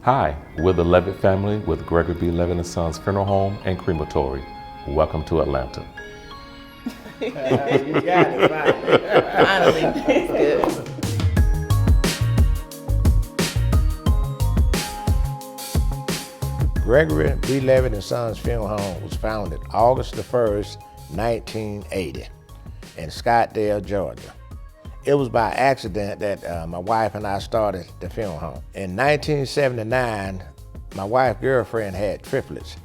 Hi, we're the Levett family with Gregory Levett and Sons Funeral Home and Crematory. Welcome to Atlanta. You got it, finally. It's good. Gregory B. Levett and Sons Funeral Home was founded August the 1st, 1980 in Scottsdale, Georgia. It was by accident that my wife and I started the funeral home. In 1979, my wife's girlfriend had triplets,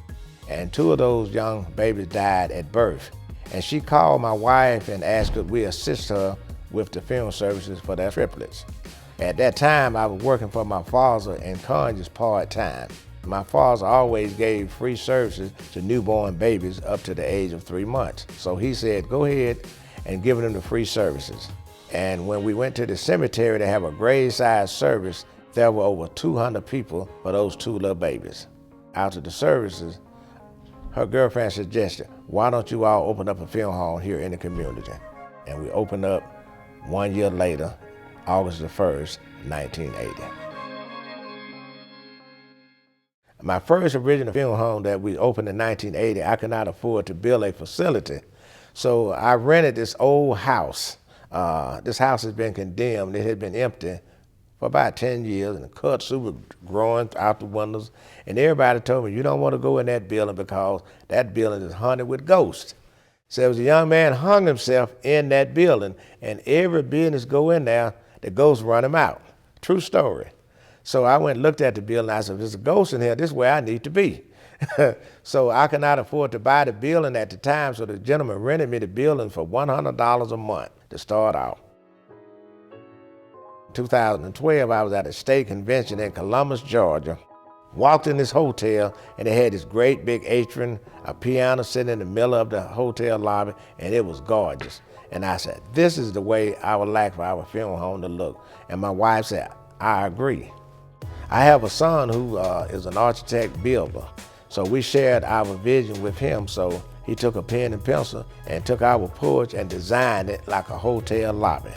and two of those young babies died at birth. And she called my wife and asked could we assist her with the funeral services for their triplets. At that time, I was working for my father in Congress part-time. My father always gave free services to newborn babies up to the age of 3 months. So he said, go ahead and give them the free services. And when we went to the cemetery to have a grave-side service, there were over 200 people for those two little babies. After the services, her girlfriend suggested, why don't you all open up a funeral home here in the community? And we opened up 1 year later, August the 1st, 1980. My first original funeral home that we opened in 1980, I could not afford to build a facility. So I rented this old house. This house has been condemned. It had been empty for about 10 years, and the kudzu was growing out the windows. And everybody told me, you don't want to go in that building because that building is haunted with ghosts. So there was a young man hung himself in that building, and every business go in there, the ghosts run him out. True story. So I went and looked at the building. I said, there's a ghost in here. This is where I need to be. So I could not afford to buy the building at the time, so the gentleman rented me the building for $100 a month to start out. In 2012, I was at a state convention in Columbus, Georgia. Walked in this hotel, and they had this great big atrium, a piano sitting in the middle of the hotel lobby, and it was gorgeous. And I said, this is the way I would like for our funeral home to look. And my wife said, I agree. I have a son who is an architect builder. So we shared our vision with him. So he took a pen and pencil and took our porch and designed it like a hotel lobby.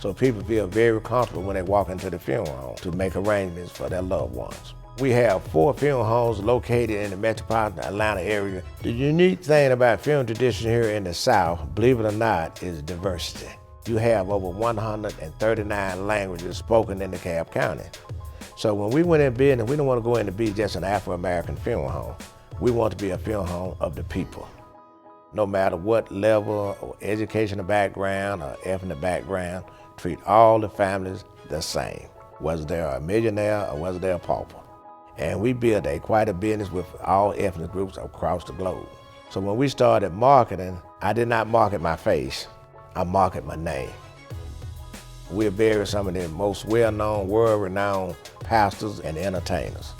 So people feel very comfortable when they walk into the funeral home to make arrangements for their loved ones. We have 4 funeral homes located in the metropolitan Atlanta area. The unique thing about funeral tradition here in the South, believe it or not, is diversity. You have over 139 languages spoken in DeKalb County. So when we went in business, we didn't want to go in to be just an Afro-American funeral home. We want to be a funeral home of the people. No matter what level or educational background or ethnic background, treat all the families the same, whether they're a millionaire or whether they're a pauper. And we built quite a business with all ethnic groups across the globe. So when we started marketing, I did not market my face, I market my name. We're buried some of the most well-known, world-renowned pastors and entertainers.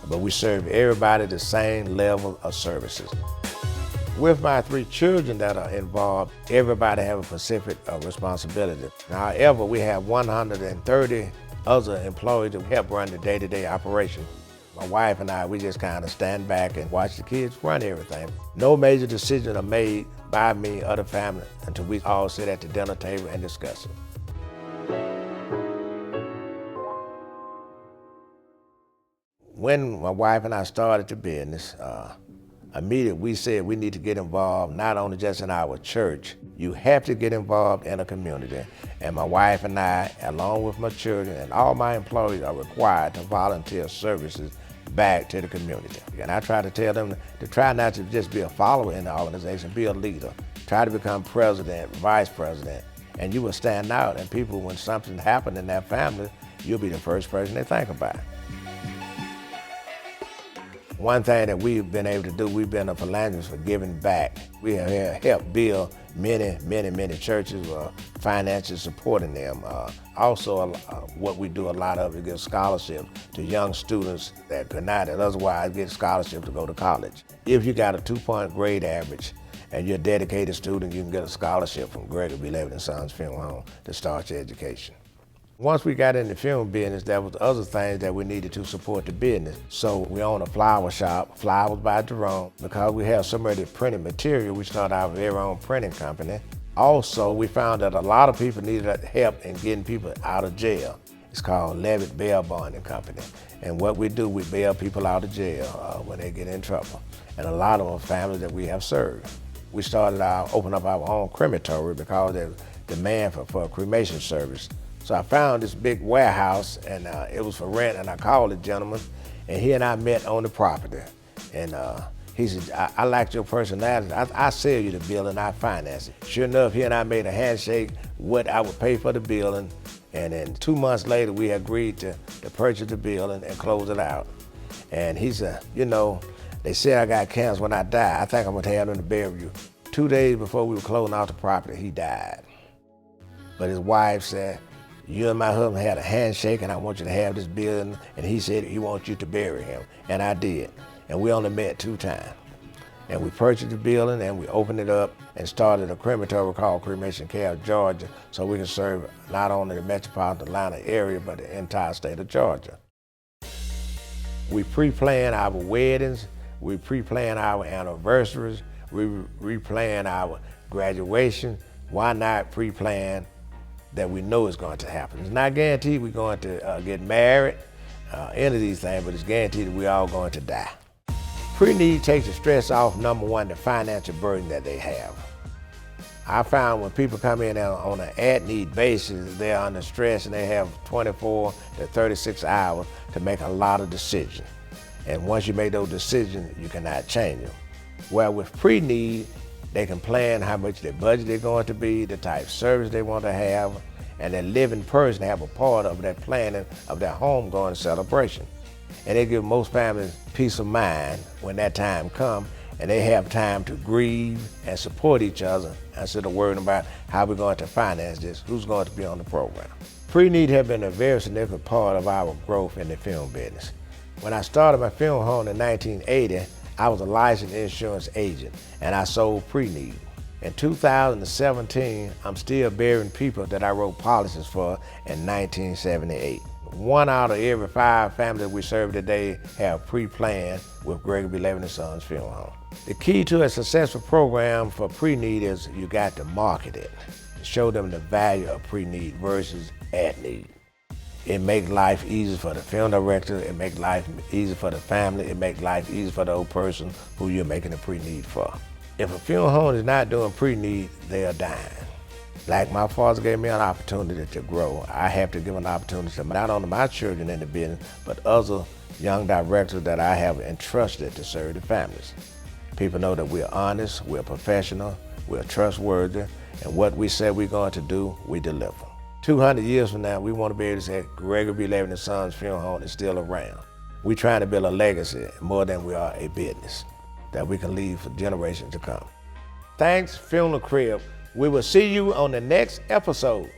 But we serve everybody the same level of services. With my 3 children that are involved, everybody have a specific responsibility. However, we have 130 other employees that help run the day-to-day operation. My wife and I, we just kind of stand back and watch the kids run everything. No major decisions are made by me or the family until we all sit at the dinner table and discuss it. When my wife and I started the business, immediately we said we need to get involved not only just in our church, you have to get involved in a community. And my wife and I, along with my children and all my employees, are required to volunteer services back to the community. And I try to tell them to try not to just be a follower in the organization, be a leader. Try to become president, vice president, and you will stand out. And people, when something happened in their family, you'll be the first person they think about. One thing that we've been able to do, we've been a philanthropist for giving back. We have helped build many churches, financially supporting them. Also, what we do a lot of is give scholarships to young students that could not otherwise get scholarships to go to college. If you got a 2-point grade average and you're a dedicated student, you can get a scholarship from Gregory B. Levett and Sons Funeral Home to start your education. Once we got in the funeral business, there was other things that we needed to support the business. So we own a flower shop, Flowers by Jerome. Because we have so much printed material, we started our very own printing company. Also, we found that a lot of people needed help in getting people out of jail. It's called Levett Bail Bonding Company. And what we do, we bail people out of jail when they get in trouble. And a lot of them are families that we have served. We opened up our own crematory because there's demand for a cremation service. So I found this big warehouse, and it was for rent, and I called the gentleman, and he and I met on the property. And he said, I liked your personality. I sell you the building, I finance it. Sure enough, he and I made a handshake, what I would pay for the building, and then 2 months later, we agreed to purchase the building and close it out. And he said, you know, they said I got cancer when I die. I think I'm gonna have them to bury you. 2 days before we were closing out the property, he died. But his wife said, you and my husband had a handshake, and I want you to have this building. And he said he wants you to bury him, and I did. And we only met 2 times. And we purchased the building, and we opened it up and started a crematory called Cremation Care of Georgia, so we can serve not only the metropolitan Atlanta area, but the entire state of Georgia. We pre-plan our weddings, we pre-plan our anniversaries, we plan our graduation. Why not pre-plan that we know is going to happen? It's not guaranteed we're going to get married, any of these things, but it's guaranteed that we're all going to die. Pre-need takes the stress off, number one, the financial burden that they have. I found when people come in on an at-need basis, they're under stress and they have 24 to 36 hours to make a lot of decisions. And once you make those decisions, you cannot change them. Well, with pre-need, they can plan how much their budget they're going to be, the type of service they want to have, and their living person have a part of that planning of their homegoing celebration. And they give most families peace of mind when that time comes, and they have time to grieve and support each other instead of worrying about how we're going to finance this, who's going to be on the program. Pre-need has been a very significant part of our growth in the film business. When I started my film home in 1980, I was a licensed insurance agent, and I sold pre-need. In 2017, I'm still burying people that I wrote policies for in 1978. 1 out of every 5 families we serve today have pre-planned with Gregory, Levett & Sons Funeral Home. The key to a successful program for pre-need is you got to market it. Show them the value of pre-need versus at-need. It makes life easier for the film director, it makes life easier for the family, it makes life easier for the old person who you're making a pre-need for. If a funeral home is not doing pre-need, they are dying. Like my father gave me an opportunity to grow, I have to give an opportunity to not only my children in the business, but other young directors that I have entrusted to serve the families. People know that we're honest, we're professional, we're trustworthy, and what we say we're going to do, we deliver. 200 years from now, we want to be able to say Gregory, Levett & Sons Funeral Home is still around. We're trying to build a legacy more than we are a business that we can leave for generations to come. Thanks, Funeral Crib. We will see you on the next episode.